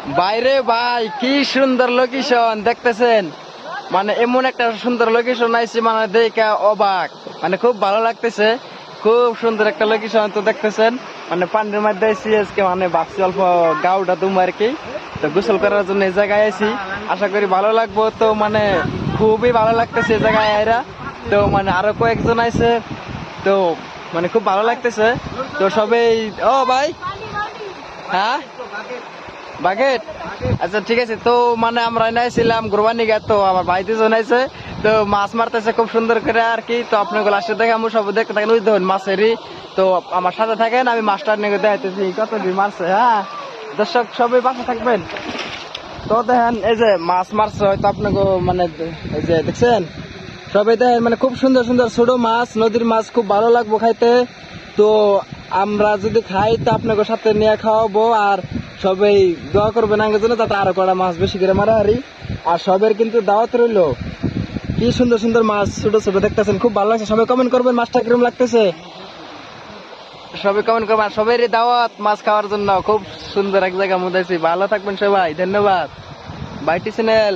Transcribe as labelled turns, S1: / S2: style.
S1: বাইরে ভাই কি সুন্দর লোকেশন দেখতেছেন, মানে এমন একটা সুন্দর লোকেশন আইছি, মানে দেখে অবাক, মানে খুব ভালো লাগতেছে। খুব সুন্দর একটা লোকেশন তো দেখতেছেন, মানে পানির মধ্যে আইছি আজকে, মানে ভাবছি অল্প গাউটা দুম আর কি, তো গোসল করার জন্য এই জায়গায় আইছি। আশা করি ভালো লাগবো, তো মানে খুবই ভালো লাগতেছে এই জায়গায় আইরা। তো মানে আরো কয়েকজন আইছে, তো মানে খুব ভালো লাগতেছে। তো সবাই, ও ভাই, হ্যাঁ বাকেট, আচ্ছা ঠিক আছে। তো মানে আমরা নাইছিলাম গুরবানি গা, তো আমার ভাই দুজন আইছে, তো মাছ মারতেছে খুব সুন্দর করে আর কি। তো আপনাকে লাস্টে দেখে আমি সব দেখতে থাকেন, ওই দেখুন মাছেরই। তো আমার সাথে থাকেন, আমি মাছটা নিয়ে দেখাইতেছি কত দিন মারছে। হ্যাঁ দর্শক সবাই পাশে থাকবেন। তো দেখেন এই যে মাছ মারছে, হয়তো আপনাকে মানে এই যে দেখছেন সবাই দেখেন, মানে খুব সুন্দর সুন্দর ছোট মাছ, নদীর মাছ, খুব ভালো লাগবো খাইতে। তো আমরা যদি খাই তো আপনাকে সাথে নিয়ে খাওয়াবো, আর সবাই দোয়া করবেন আগের জন্য, যাতে আরো কটা মাছ বেশি করে মারা হারি। আর সবের কিন্তু দাওয়াত রইলো। কি সুন্দর সুন্দর মাছ ছোট ছোট দেখতেছেন, খুব ভালো লাগছে। সবাই কমেন্ট করবেন মাছটা কিরকম লাগতেছে, সবাই কমেন্ট করবেন। আর সবাই দাওয়াত মাছ খাওয়ার জন্য, খুব সুন্দর এক জায়গা মধ্যে আছি। ভালো থাকবেন সবাই, ধন্যবাদ। বাইটি চ্যানেল।